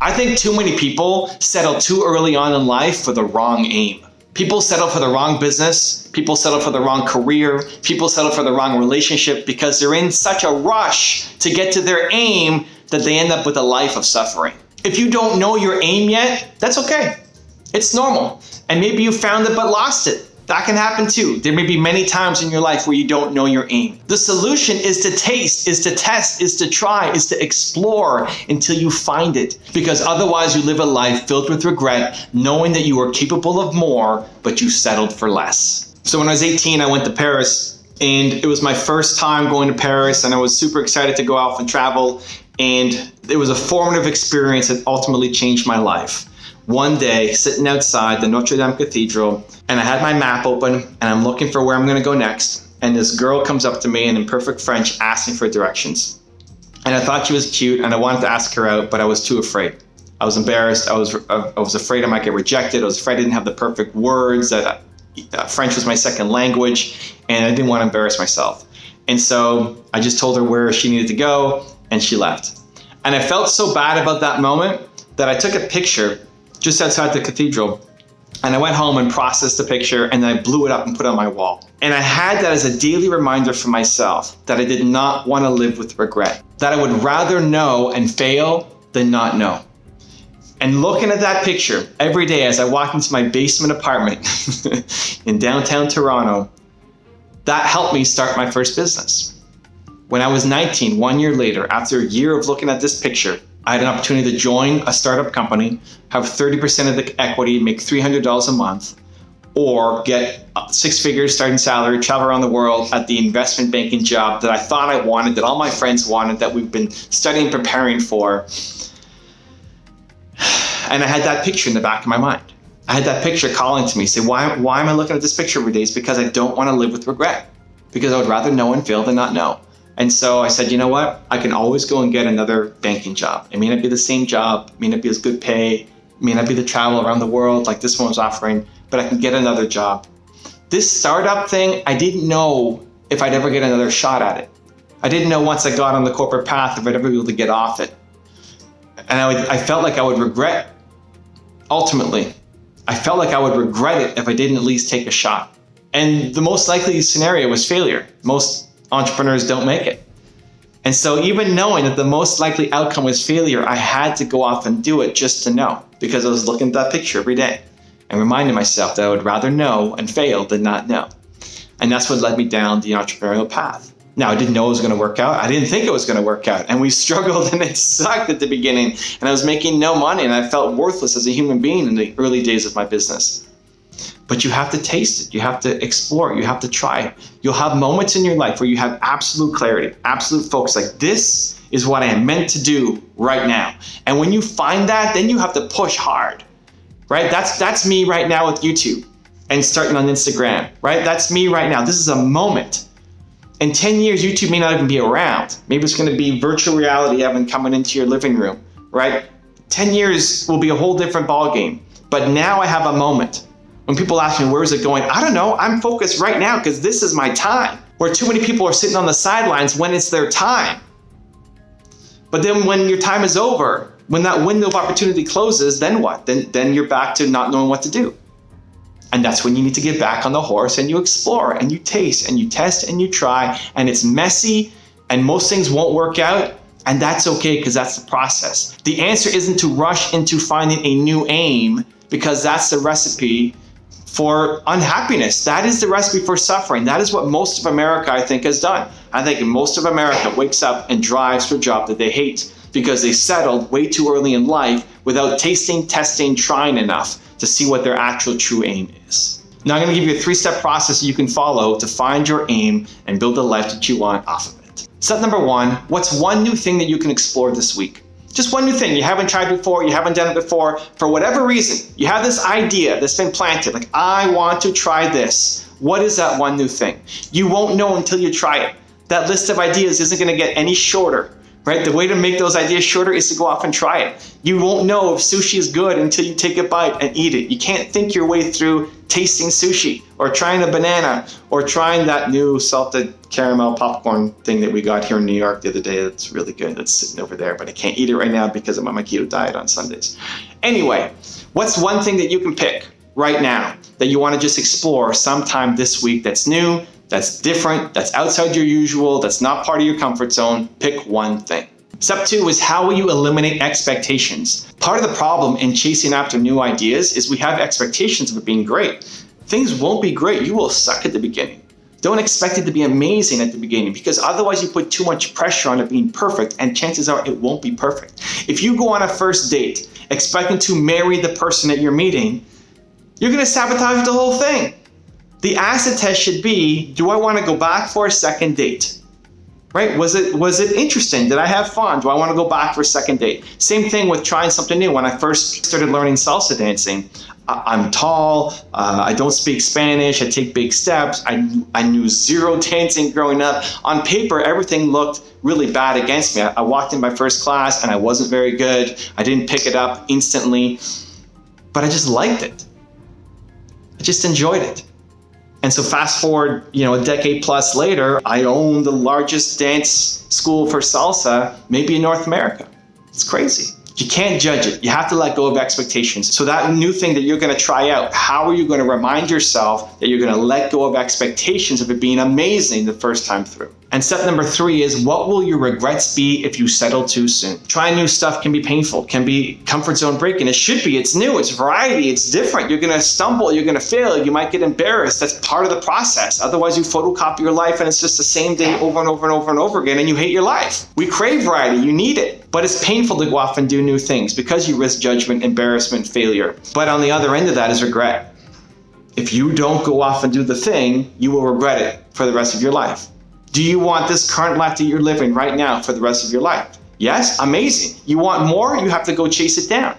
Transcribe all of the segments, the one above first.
I think too many people settle too early on in life for the wrong aim. People settle for the wrong business. People settle for the wrong career. People settle for the wrong relationship because they're in such a rush to get to their aim that they end up with a life of suffering. If you don't know your aim yet, that's okay. It's normal. And maybe you found it but lost it. That can happen too. There may be many times in your life where you don't know your aim. The solution is to taste, is to test, is to try, is to explore until you find it. Because otherwise you live a life filled with regret, knowing that you are capable of more, but you settled for less. So when I was 18, I went to Paris, and it was my first time going to Paris, and I was super excited to go out and travel. And it was a formative experience that ultimately changed my life. One day, sitting outside the Notre Dame Cathedral, and I had my map open, and I'm looking for where I'm going to go next. And this girl comes up to me and in perfect French asking for directions. And I thought she was cute, and I wanted to ask her out, but I was too afraid. I was embarrassed. I was afraid I might get rejected. I was afraid I didn't have the perfect words. That French was my second language, and I didn't want to embarrass myself. And so I just told her where she needed to go, and she left. And I felt so bad about that moment that I took a picture just outside the cathedral, and I went home and processed the picture, and then I blew it up and put it on my wall. And I had that as a daily reminder for myself that I did not want to live with regret, that I would rather know and fail than not know. And looking at that picture every day as I walk into my basement apartment in downtown Toronto, that helped me start my first business. When I was 19, 1 year later, after a year of looking at this picture, I had an opportunity to join a startup company, have 30% of the equity, make $300 a month, or get 6 figures starting salary, travel around the world at the investment banking job that I thought I wanted, that all my friends wanted, that we've been studying, preparing for. And I had that picture in the back of my mind. I had that picture calling to me, say, why am I looking at this picture every day? It's because I don't want to live with regret, because I would rather know and fail than not know. And so I said, you know what? I can always go and get another banking job. It may not be the same job, it may not be as good pay, it may not be the travel around the world like this one was offering, but I can get another job. This startup thing, I didn't know if I'd ever get another shot at it. I didn't know once I got on the corporate path if I'd ever be able to get off it. And I felt like I would regret, ultimately, I felt like I would regret it if I didn't at least take a shot. And the most likely scenario was failure. Most entrepreneurs don't make it. And so even knowing that the most likely outcome was failure, I had to go off and do it just to know, because I was looking at that picture every day and reminding myself that I would rather know and fail than not know. And that's what led me down the entrepreneurial path. Now, I didn't know it was going to work out. I didn't think it was going to work out. And we struggled and it sucked at the beginning. And I was making no money and I felt worthless as a human being in the early days of my business. But you have to taste it. You have to explore it. You have to try it. You'll have moments in your life where you have absolute clarity, absolute focus. Like, this is what I am meant to do right now. And when you find that, then you have to push hard, right? That's me right now with YouTube and starting on Instagram, right? That's me right now. This is a moment. In 10 years, YouTube may not even be around. Maybe it's going to be virtual reality Evan coming into your living room, right? 10 years will be a whole different ballgame. But now I have a moment. When people ask me, where is it going? I don't know. I'm focused right now because this is my time. Where too many people are sitting on the sidelines when it's their time. But then when your time is over, when that window of opportunity closes, then what? Then you're back to not knowing what to do. And that's when you need to get back on the horse and you explore and you taste and you test and you try. And it's messy and most things won't work out. And that's okay, because that's the process. The answer isn't to rush into finding a new aim, because that's the recipe for unhappiness. That is the recipe for suffering. That is what most of America, I think, has done. I think most of America wakes up and drives for a job that they hate because they settled way too early in life without tasting, testing, trying enough to see what their actual true aim is. Now I'm going to give you a 3-step process you can follow to find your aim and build the life that you want off of it. Step number 1, what's one new thing that you can explore this week? Just one new thing you haven't tried before, you haven't done it before, for whatever reason. You have this idea that's been planted, like, I want to try this. What is that one new thing? You won't know until you try it. That list of ideas isn't going to get any shorter, right? The way to make those ideas shorter is to go off and try it. You won't know if sushi is good until you take a bite and eat it. You can't think your way through tasting sushi or trying a banana or trying that new salted caramel popcorn thing that we got here in New York the other day. That's really good. That's sitting over there, but I can't eat it right now because I'm on my keto diet on Sundays. Anyway, what's one thing that you can pick right now that you want to just explore sometime this week that's new, that's different, that's outside your usual, that's not part of your comfort zone? Pick one thing. Step 2 is how will you eliminate expectations? Part of the problem in chasing after new ideas is we have expectations of it being great. Things won't be great. You will suck at the beginning. Don't expect it to be amazing at the beginning, because otherwise you put too much pressure on it being perfect, and chances are it won't be perfect. If you go on a first date expecting to marry the person that you're meeting, you're going to sabotage the whole thing. The acid test should be, do I want to go back for a second date? Right? Was it interesting? Did I have fun? Do I want to go back for a second date? Same thing with trying something new. When I first started learning salsa dancing, I'm tall, I don't speak Spanish, I take big steps, I knew zero dancing growing up. On paper, everything looked really bad against me. I walked in my first class and I wasn't very good. I didn't pick it up instantly, but I just liked it. I just enjoyed it. And so fast forward, a decade plus later, I own the largest dance school for salsa, maybe in North America. It's crazy. You can't judge it. You have to let go of expectations. So that new thing that you're going to try out, how are you going to remind yourself that you're going to let go of expectations of it being amazing the first time through? And step number 3 is, what will your regrets be if you settle too soon? Trying new stuff can be painful, can be comfort zone breaking. It should be. It's new. It's variety. It's different. You're going to stumble. You're going to fail. You might get embarrassed. That's part of the process. Otherwise, you photocopy your life and it's just the same day over and over and over and over again, and you hate your life. We crave variety. You need it. But it's painful to go off and do new things because you risk judgment, embarrassment, failure. But on the other end of that is regret. If you don't go off and do the thing, you will regret it for the rest of your life. Do you want this current life that you're living right now for the rest of your life? Yes? Amazing. You want more? You have to go chase it down.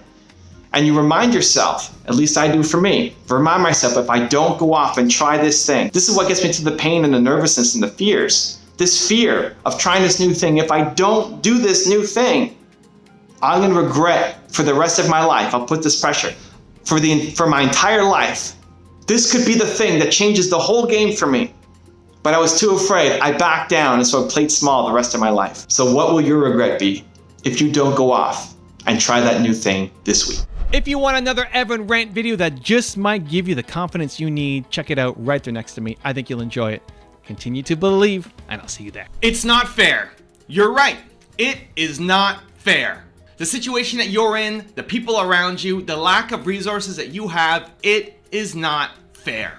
And you remind yourself, at least I do for me, remind myself, if I don't go off and try this thing, this is what gets me to the pain and the nervousness and the fears. This fear of trying this new thing. If I don't do this new thing, I'm going to regret for the rest of my life. I'll put this pressure for my entire life. This could be the thing that changes the whole game for me. But I was too afraid. I backed down, and so I played small the rest of my life. So what will your regret be if you don't go off and try that new thing this week? If you want another Evan rant video that just might give you the confidence you need, check it out right there next to me. I think you'll enjoy it. Continue to believe, and I'll see you there. It's not fair. You're right. It is not fair. The situation that you're in, the people around you, the lack of resources that you have, it is not fair.